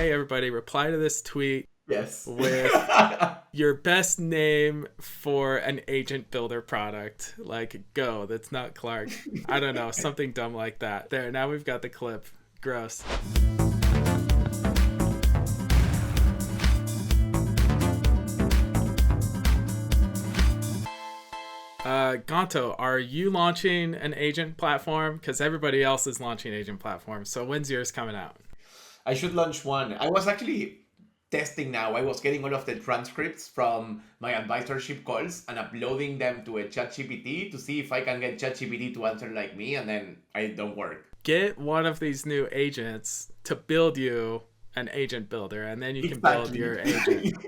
hey, everybody, reply to this tweet Yes. with your best name for an agent builder product. Like, go. That's not Clark. I don't know. Something dumb like that. There. Now we've got the clip. Gross. Gonto, are you launching an agent platform? Because everybody else is launching agent platforms. So when's yours coming out? I should launch one. I was actually testing now. I was getting all of the transcripts from my advisorship calls and uploading them to a ChatGPT to see if I can get ChatGPT to answer like me, and then it don't work. Get one of these new agents to build you an agent builder, and then you can build your agent.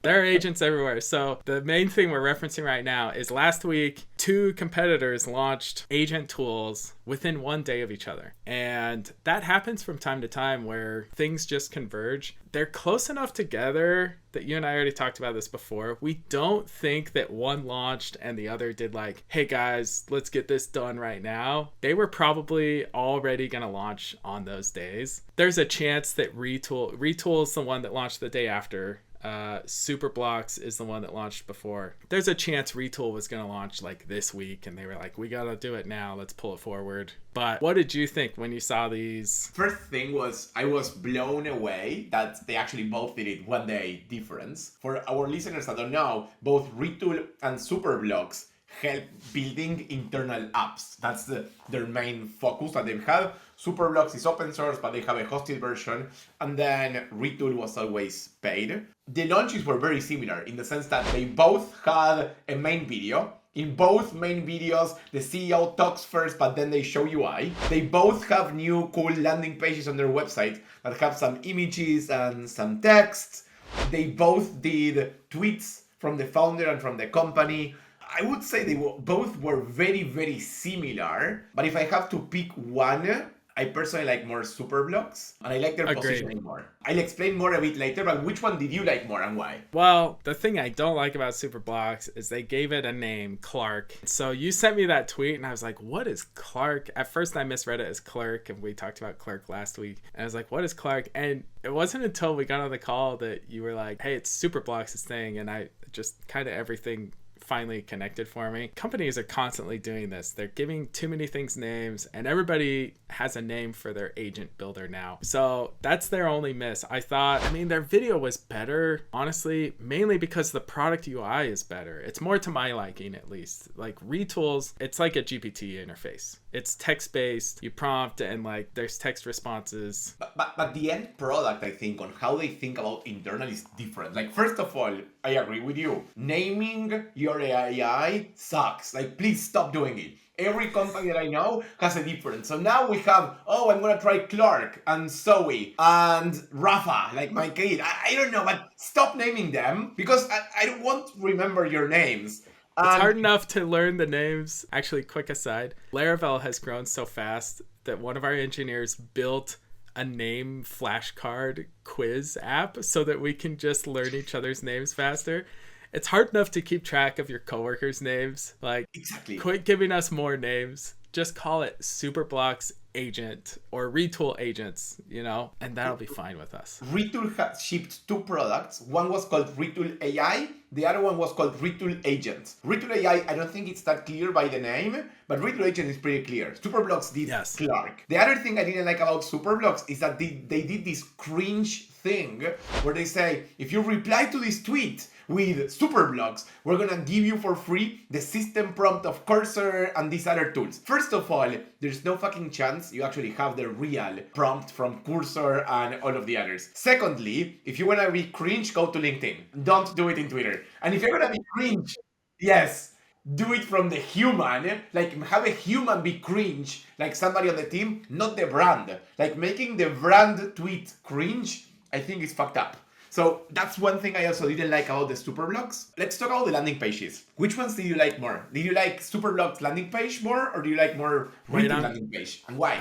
There are agents everywhere. So the main thing we're referencing right now is last week, 2 competitors launched agent tools within 1 day of each other. And that happens from time to time where things just converge. They're close enough together that you and I already talked about this before. We don't think that one launched and the other did like, hey guys, let's get this done right now. They were probably already going to launch on those days. There's a chance that Retool is the one that launched the day after. Superblocks is the one that launched before. There's a chance Retool was going to launch like this week and they were like, we got to do it now. Let's pull it forward. But what did you think when you saw these? First thing was I was blown away that they actually both did it 1 day difference. For our listeners that don't know, both Retool and Superblocks help building internal apps. That's their main focus that they have. Superblocks is open source, but they have a hosted version. And then Retool was always paid. The launches were very similar in the sense that they both had a main video. In both main videos, the CEO talks first, but then they show UI. They both have new cool landing pages on their website that have some images and some text. They both did tweets from the founder and from the company. I would say they both were very, very similar. But if I have to pick one, I personally like more Superblocks, and I like their positioning more. I'll explain more a bit later, but which one did you like more and why? Well, the thing I don't like about Superblocks is they gave it a name, Clark. So you sent me that tweet, and I was like, what is Clark? At first, I misread it as Clerk, and we talked about Clerk last week. And I was like, what is Clark? And it wasn't until we got on the call that you were like, hey, it's Superblocks' thing, and I just kind of everything finally connected for me. Companies are constantly doing this. They're giving too many things names, and everybody has a name for their agent builder now. So that's their only miss. I mean, their video was better, honestly, mainly because the product UI is better. It's more to my liking, at least. Like Retool's, it's like a GPT interface. It's text-based, you prompt, and like there's text responses. But the end product, I think, on how they think about internal is different. Like, first of all, I agree with you. Naming your AI sucks. Like, please stop doing it. Every company that I know has a difference. So now we have, I'm going to try Clark and Zoe and Rafa, like my kid. I don't know, but stop naming them because I don't want to remember your names. It's hard enough to learn the names. Actually, quick aside, Laravel has grown so fast that one of our engineers built a name flashcard quiz app so that we can just learn each other's names faster. It's hard enough to keep track of your coworkers' names. Like, exactly. Quit giving us more names. Just call it Superblocks Agent or Retool Agents, and that'll be fine with us. Retool has shipped 2 products. One was called Retool AI. The other one was called Retool Agent. Retool AI, I don't think it's that clear by the name, but Retool Agent is pretty clear. Superblocks did Clark. The other thing I didn't like about Superblocks is that they did this cringe thing where they say, if you reply to this tweet with Superblocks, we're gonna give you for free the system prompt of Cursor and these other tools. First of all, there's no fucking chance you actually have the real prompt from Cursor and all of the others. Secondly, if you wanna be cringe, go to LinkedIn. Don't do it in Twitter. And if you're gonna be cringe, yes, do it from the human, like have a human be cringe, like somebody on the team, not the brand. Like making the brand tweet cringe, I think is fucked up. So that's one thing I also didn't like about the Superblocks. Let's talk about the landing pages. Which ones did you like more? Did you like Superblocks landing page more, or do you like more Retool landing page? And why?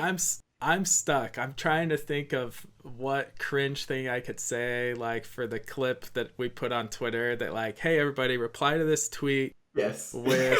I'm stuck. I'm trying to think of what cringe thing I could say, like for the clip that we put on Twitter that like, hey everybody, reply to this tweet Yes. with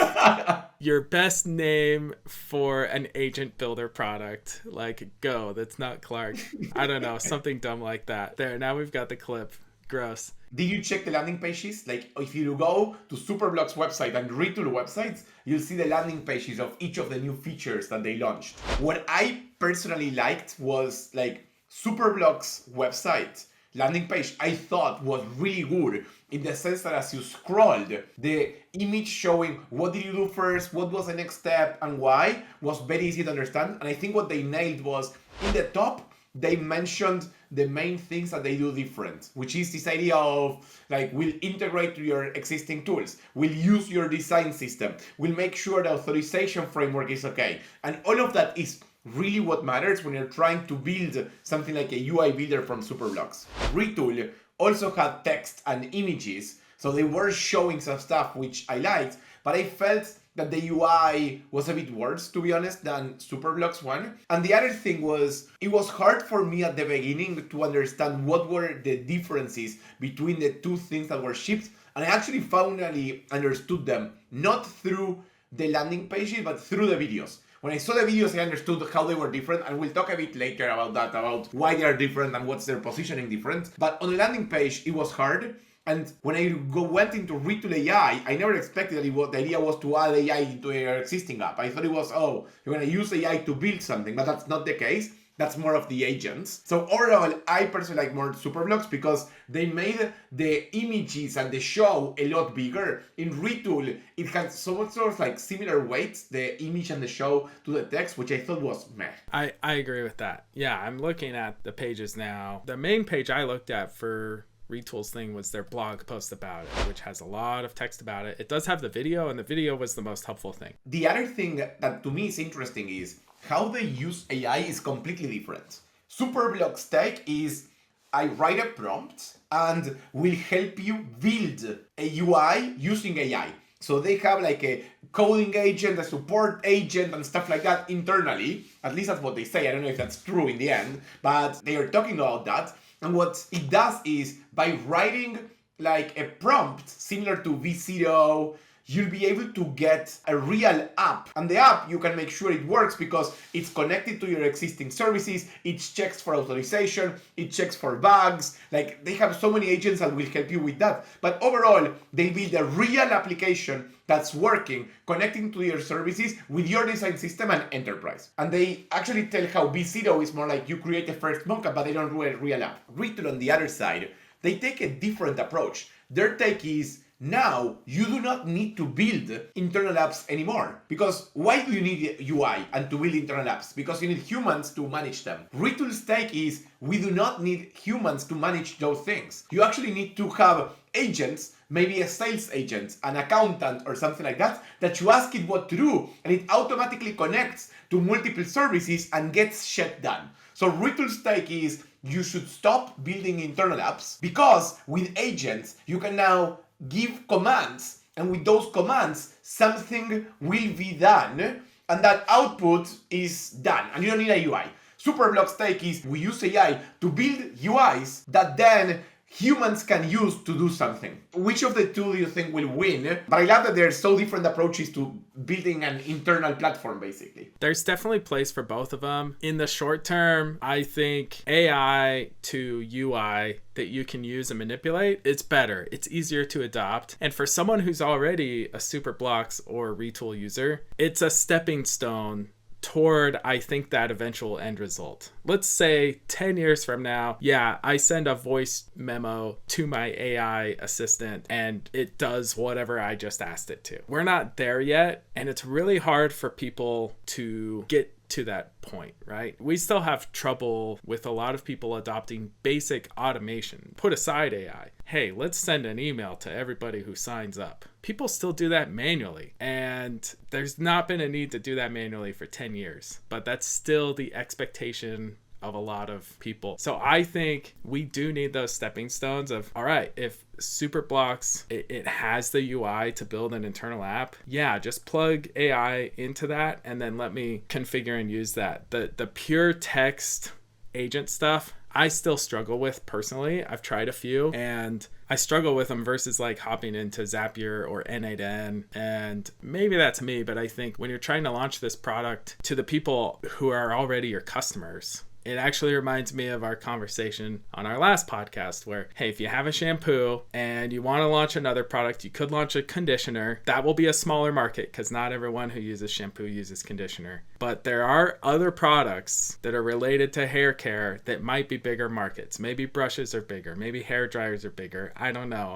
your best name for an agent builder product, like Go, that's not Clark. I don't know, something dumb like that. There, now we've got the clip. Gross. Did you check the landing pages? Like, if you go to Superblocks website and Retool websites, you'll see the landing pages of each of the new features that they launched. What I personally liked was like Superblocks website landing page, I thought was really good in the sense that as you scrolled, the image showing what did you do first, what was the next step, and why was very easy to understand. And I think what they nailed was in the top, they mentioned the main things that they do different, which is this idea of like, we'll integrate to your existing tools, we'll use your design system, we'll make sure the authorization framework is okay. And all of that is really what matters when you're trying to build something like a UI builder from Superblocks. Retool also had text and images, so they were showing some stuff which I liked, but I felt that the UI was a bit worse, to be honest, than Superblocks one. And the other thing was, it was hard for me at the beginning to understand what were the differences between the two things that were shipped. And I actually finally understood them, not through the landing pages, but through the videos. When I saw the videos, I understood how they were different, and we'll talk a bit later about that, about why they are different and what's their positioning different. But on the landing page, it was hard. And when I went into Retool AI, I never expected that the idea was to add AI into your existing app. I thought it was, oh, you're going to use AI to build something, but that's not the case. That's more of the agents. So overall, I personally like more Superblocks because they made the images and the show a lot bigger. In Retool, it had so much sort of like similar weights, the image and the show, to the text, which I thought was meh. I agree with that. Yeah, I'm looking at the pages now. The main page I looked at for Retool's thing was their blog post about it, which has a lot of text about it. It does have the video, and the video was the most helpful thing. The other thing that to me is interesting is how they use AI is completely different. Superblocks tech is, I write a prompt and will help you build a UI using AI. So they have like a coding agent, a support agent, and stuff like that internally. At least that's what they say. I don't know if that's true in the end, but they are talking about that. And what it does is, by writing like a prompt similar to V0, you'll be able to get a real app. And the app, you can make sure it works because it's connected to your existing services, it checks for authorization, it checks for bugs. Like, they have so many agents that will help you with that. But overall, they build a real application that's working, connecting to your services with your design system and enterprise. And they actually tell how V0 is more like you create a first mockup, but they don't do a real app. Retool, on the other side, they take a different approach. Their take is, now you do not need to build internal apps anymore. Because why do you need UI and to build internal apps? Because you need humans to manage them. Retool's take is, we do not need humans to manage those things. You actually need to have agents, maybe a sales agent, an accountant, or something like that, that you ask it what to do, and it automatically connects to multiple services and gets shit done. So Retool's take is, you should stop building internal apps, because with agents, you can now give commands, and with those commands, something will be done, and that output is done, and you don't need a UI. Superblocks take is, we use AI to build UIs that then humans can use to do something. Which of the two do you think will win? But I love that there are so different approaches to building an internal platform, basically. There's definitely place for both of them. In the short term, I think AI to UI that you can use and manipulate, it's better. It's easier to adopt. And for someone who's already a Superblocks or Retool user, it's a stepping stone toward, I think, that eventual end result. Let's say 10 years from now, yeah, I send a voice memo to my AI assistant and it does whatever I just asked it to. We're not there yet, and it's really hard for people to get to that point, right? We still have trouble with a lot of people adopting basic automation. Put aside AI. Hey, let's send an email to everybody who signs up. People still do that manually, and there's not been a need to do that manually for 10 years, but that's still the expectation of a lot of people. So I think we do need those stepping stones of, all right, if Superblocks, it has the UI to build an internal app, yeah, just plug AI into that and then let me configure and use that. The pure text agent stuff, I still struggle with personally. I've tried a few and I struggle with them versus like hopping into Zapier or N8N. And maybe that's me, but I think when you're trying to launch this product to the people who are already your customers, it actually reminds me of our conversation on our last podcast where, hey, if you have a shampoo and you want to launch another product, you could launch a conditioner. That will be a smaller market because not everyone who uses shampoo uses conditioner. But there are other products that are related to hair care that might be bigger markets. Maybe brushes are bigger. Maybe hair dryers are bigger. I don't know.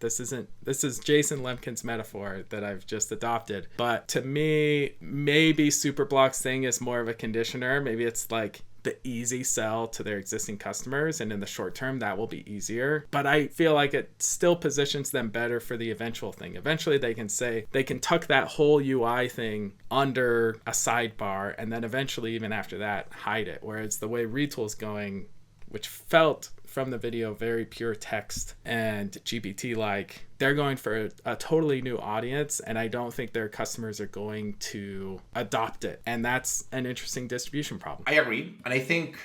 This is Jason Lemkin's metaphor that I've just adopted. But to me, maybe Superblocks thing is more of a conditioner. Maybe it's like the easy sell to their existing customers, and in the short term that will be easier, but I feel like it still positions them better for the eventual thing. Eventually they can tuck that whole UI thing under a sidebar, and then eventually even after that hide it, whereas the way Retool's going, which felt from the video very pure text and GPT like, they're going for a totally new audience, and I don't think their customers are going to adopt it, and that's an interesting distribution problem. I agree, and I think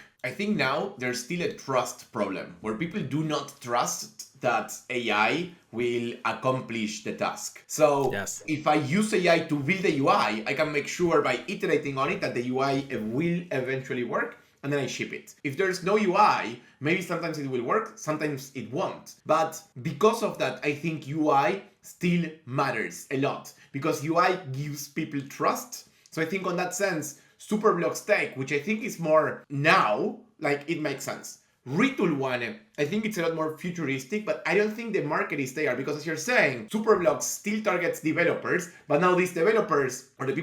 now there's still a trust problem where people do not trust that AI will accomplish the task. So yes, if I use AI to build the UI, I can make sure by iterating on it that the UI will eventually work, and then I ship it. If there's no UI, maybe sometimes it will work, sometimes it won't. But because of that, I think UI still matters a lot because UI gives people trust. So I think on that sense, Superblocks take, which I think is more now, like it makes sense. Retool one, I think it's a lot more futuristic, but I don't think the market is there because as you're saying, Superblocks still targets developers, but now these developers or the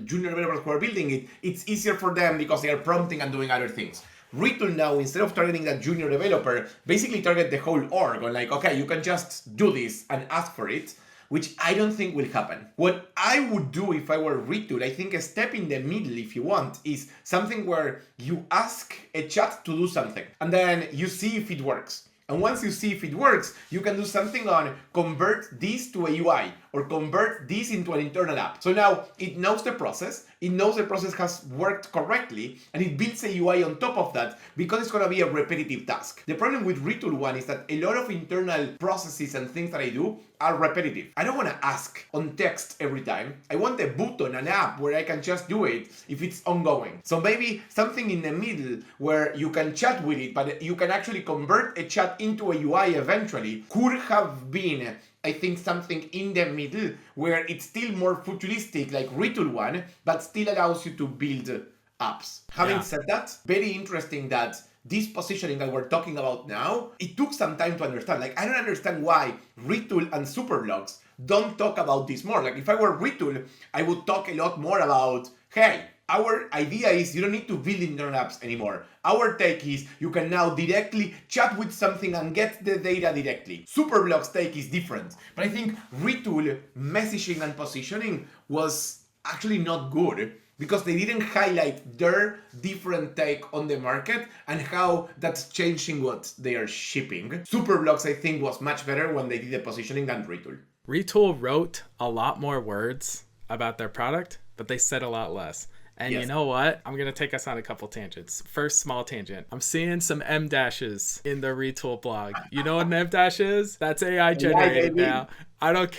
junior developers who are building it, it's easier for them because they are prompting and doing other things. Retool now, instead of targeting that junior developer, basically target the whole org on like, okay, you can just do this and ask for it, which I don't think will happen. What I would do if I were Retool, I think a step in the middle, if you want, is something where you ask a chat to do something, and then you see if it works. And once you see if it works, you can do something on convert this to a UI or convert this into an internal app. So now it knows the process, it knows the process has worked correctly, and it builds a UI on top of that because it's going to be a repetitive task. The problem with Retool one is that a lot of internal processes and things that I do are repetitive. I don't want to ask on text every time. I want a button, an app where I can just do it if it's ongoing. So maybe something in the middle where you can chat with it, but you can actually convert a chat into a UI eventually could have been, I think, something in the middle where it's still more futuristic like Retool one, but still allows you to build apps. Having said that, very interesting that this positioning that we're talking about now, it took some time to understand. Like, I don't understand why Retool and Superblocks don't talk about this more. Like, if I were Retool, I would talk a lot more about, hey, our idea is you don't need to build internal apps anymore. Our take is you can now directly chat with something and get the data directly. Superblocks take is different. But I think Retool messaging and positioning was actually not good because they didn't highlight their different take on the market and how that's changing what they are shipping. Superblocks, I think, was much better when they did the positioning than Retool. Retool wrote a lot more words about their product, but they said a lot less. And yes, you know what? I'm going to take us on a couple tangents. First, small tangent. I'm seeing some M dashes in the Retool blog. You know what an M dash is? That's AI generated now. I don't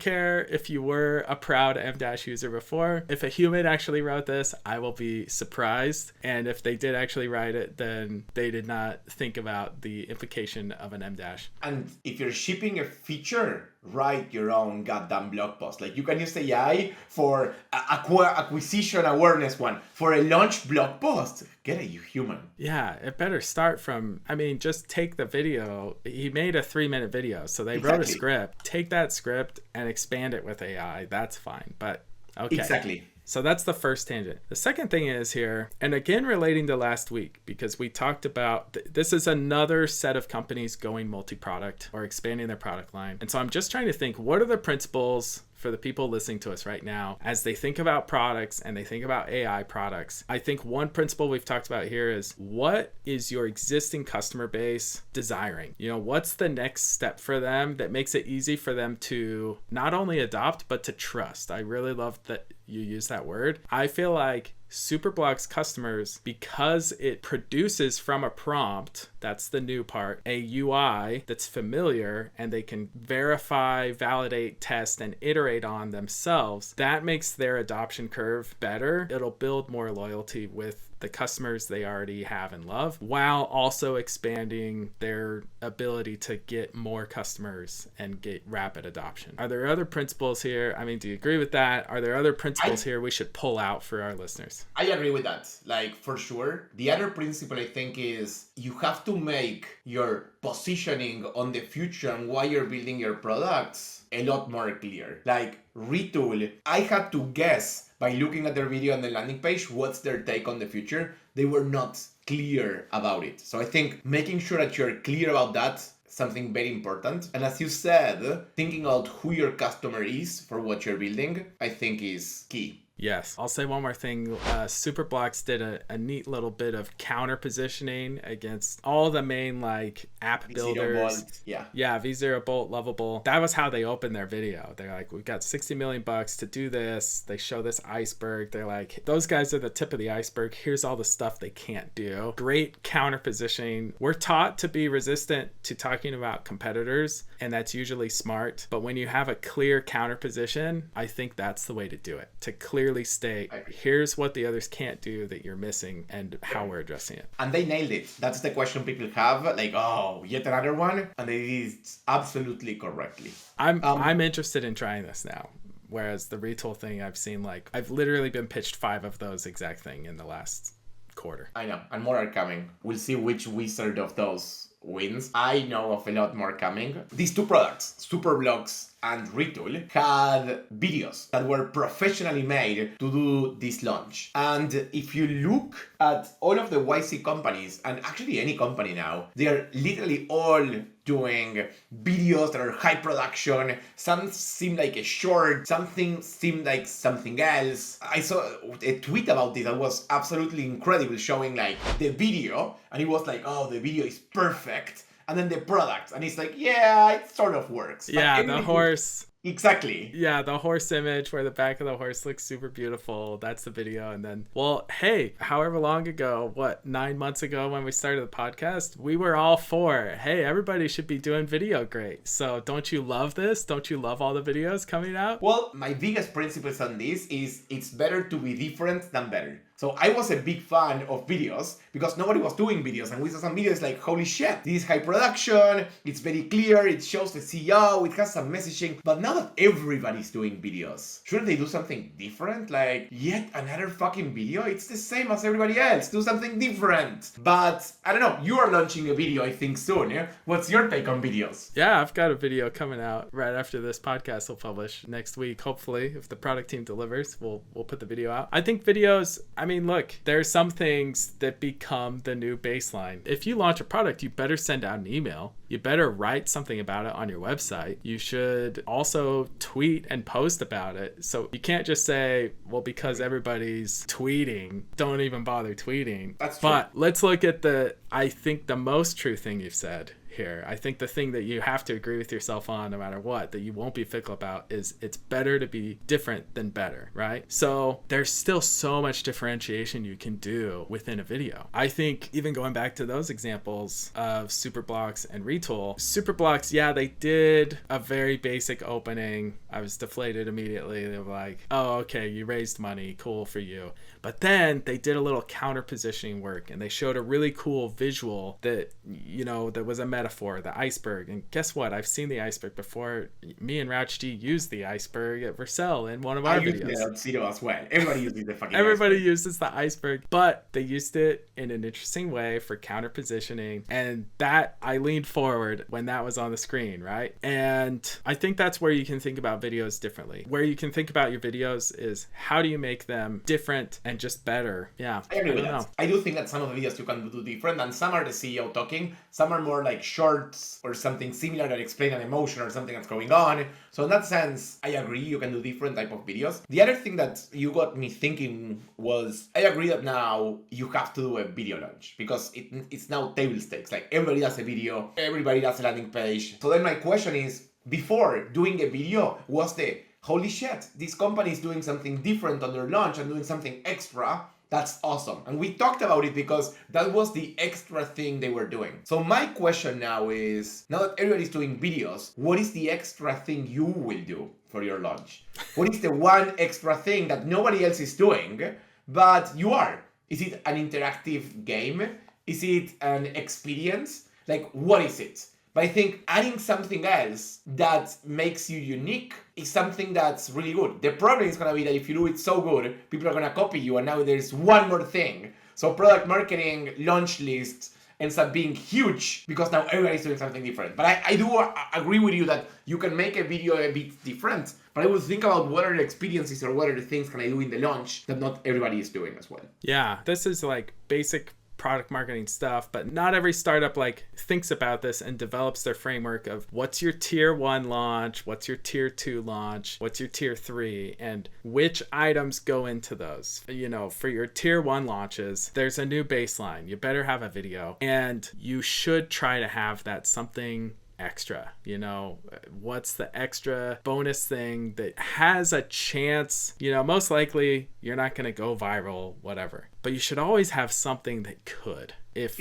care if you were a proud M dash user before. If a human actually wrote this, I will be surprised. And if they did actually write it, then they did not think about the implication of an M dash. And if you're shipping a feature, write your own goddamn blog post. Like, you can use AI for acquisition awareness one. For a launch blog post, get a human. Yeah, it better start from, just take the video. He made a 3-minute video, so they wrote a script. Take that script and expand it with AI. That's fine, but okay. Exactly. So that's the first tangent. The second thing is here, and again relating to last week, because we talked about, this is another set of companies going multi-product or expanding their product line. And so I'm just trying to think, what are the principles for the people listening to us right now as they think about products and they think about AI products? I think one principle we've talked about here is, what is your existing customer base desiring? What's the next step for them that makes it easy for them to not only adopt, but to trust? I really love that you use that word. I feel like Superblocks customers, because it produces from a prompt, that's the new part, a UI that's familiar and they can verify, validate, test, and iterate on themselves. That makes their adoption curve better. It'll build more loyalty with the customers they already have and love, while also expanding their ability to get more customers and get rapid adoption. Are there other principles here? I mean, do you agree with that? Are there other principles here we should pull out for our listeners? I agree with that, like, for sure. The other principle I think is you have to make your positioning on the future and why you're building your products a lot more clear. Like Retool, I had to guess by looking at their video on the landing page what's their take on the future. They were not clear about it. So I think making sure that you're clear about that, something very important. And as you said, thinking about who your customer is for what you're building, I think is key. Yes. I'll say one more thing. Superblocks did a neat little bit of counter positioning against all the main like app builders. Yeah, V0 Bolt, Lovable. That was how they opened their video. They're like, we've got $60 million to do this. They show this iceberg. They're like, those guys are the tip of the iceberg. Here's all the stuff they can't do. Great counter positioning. We're taught to be resistant to talking about competitors, and that's usually smart. But when you have a clear counter position, I think that's the way to do it. To clearly state, here's what the others can't do that you're missing and how we're addressing it. And they nailed it. That's the question people have, like, oh, yet another one, and they did it absolutely correctly. I'm interested in trying this now. Whereas the Retool thing, I've literally been pitched 5 of those exact thing in the last quarter. I know, and more are coming. We'll see which wizard of those wins. I know of a lot more coming. These 2 products, Superblocks and Retool, had videos that were professionally made to do this launch. And if you look at all of the YC companies, and actually any company now, they're literally all doing videos that are high production. Some seem like a short, something seemed like something else. I saw a tweet about this that was absolutely incredible, showing like the video, and it was like, oh, the video is perfect. And then the product, and it's like, yeah, it sort of works. Yeah, the horse. Exactly. Yeah, the horse image where the back of the horse looks super beautiful. That's the video. And then, well, hey, however long ago, 9 months ago when we started the podcast, we were all for, hey, everybody should be doing video great. So don't you love this? Don't you love all the videos coming out? Well, my biggest principles on this is it's better to be different than better. So I was a big fan of videos because nobody was doing videos, and we saw some videos like, holy shit, this is high production, it's very clear, it shows the CEO, it has some messaging, but now that everybody's doing videos, shouldn't they do something different? Like, yet another fucking video? It's the same as everybody else, do something different. But, I don't know, you are launching a video, I think, soon, yeah? What's your take on videos? Yeah, I've got a video coming out right after this podcast will publish next week, hopefully. If the product team delivers, we'll put the video out. I think videos, I mean, look, there are some things that become the new baseline. If you launch a product, you better send out an email. You better write something about it on your website. You should also tweet and post about it. So you can't just say, well, because everybody's tweeting, don't even bother tweeting. That's true. But let's look at I think the most true thing you've said here. I think the thing that you have to agree with yourself on no matter what, that you won't be fickle about, is it's better to be different than better, right? So there's still so much differentiation you can do within a video. I think even going back to those examples of Superblocks and Retool, Superblocks, yeah, they did a very basic opening. I was deflated immediately. They were like, oh, okay, you raised money, cool for you. But then they did a little counter positioning work, and they showed a really cool visual that, you know, that was a metaphor, the iceberg. And guess what? I've seen the iceberg before. Me and Rauch G used the iceberg at Vercel in one of our videos. I used it as well. Everybody uses the fucking Everybody iceberg. uses the iceberg, but they used it in an interesting way for counter positioning. And that, I leaned forward when that was on the screen, right? And I think that's where you can think about videos differently. Where you can think about your videos is how do you make them different and just better? Yeah, I agree with don't that. know. I do think that some of the videos you can do different, and some are the CEO talking, some are more like shorts or something similar that explain an emotion or something that's going on. So in that sense, I agree you can do different type of videos. The other thing that you got me thinking was, I agree that now you have to do a video launch because it's now table stakes. Like everybody does a video, everybody does a landing page. So then my question is, before doing a video, was the holy shit, this company is doing something different on their launch and doing something extra. That's awesome. And we talked about it because that was the extra thing they were doing. So my question now is, now that everybody's doing videos, what is the extra thing you will do for your launch? What is the one extra thing that nobody else is doing, but you are? Is it an interactive game? Is it an experience? Like, what is it? But I think adding something else that makes you unique is something that's really good. The problem is going to be that if you do it so good, people are going to copy you, and now there's one more thing. So product marketing launch lists ends up being huge because now everybody's doing something different. But I do agree with you that you can make a video a bit different, but I would think about what are the experiences or what are the things can I do in the launch that not everybody is doing as well. Yeah, this is like basic product marketing stuff, but not every startup like thinks about this and develops their framework of what's your tier 1 launch, what's your tier 2 launch, what's your tier 3, and which items go into those. You know, for your tier 1 launches, there's a new baseline. You better have a video, and you should try to have that something extra. You know, what's the extra bonus thing that has a chance? You know, most likely you're not going to go viral, whatever, but you should always have something that could, if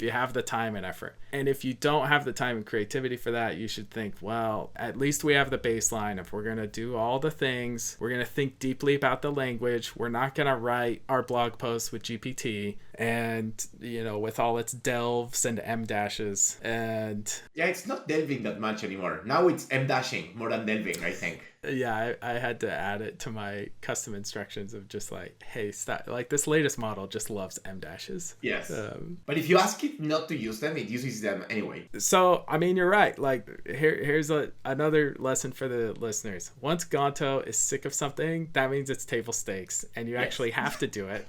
you have the time and effort. And if you don't have the time and creativity for that, you should think, well, at least we have the baseline. If we're going to do all the things, we're going to think deeply about the language. We're not going to write our blog posts with GPT and, you know, with all its delves and em dashes. And yeah, it's not delving that much anymore. Now it's em dashing more than delving, I think. Yeah, I had to add it to my custom instructions of just like, hey, stop. Like this latest model just loves em dashes. Yes. But if you ask it not to use them, it uses them anyway. So, I mean, you're right. Like here's another lesson for the listeners. Once Gonto is sick of something, that means it's table stakes and you actually have to do it.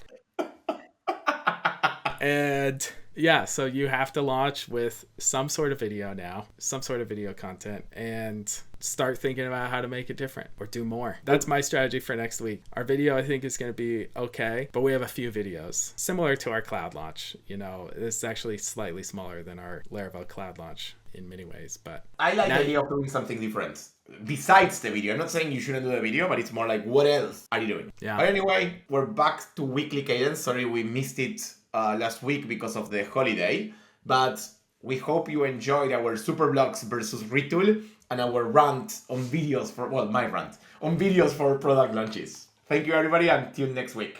And yeah, so you have to launch with some sort of video now, some sort of video content, and start thinking about how to make it different or do more. That's my strategy for next week. Our video, I think, is going to be okay, but we have a few videos similar to our cloud launch. You know, it's actually slightly smaller than our Laravel cloud launch in many ways, but I like the idea of doing something different besides the video. I'm not saying you shouldn't do the video, but it's more like, what else are you doing? Yeah. But anyway, we're back to weekly cadence. Sorry, we missed it last week because of the holiday, but we hope you enjoyed our Superblocks versus Retool and our rant on videos for, well, my rant on videos for product launches. Thank you, everybody. Until next week.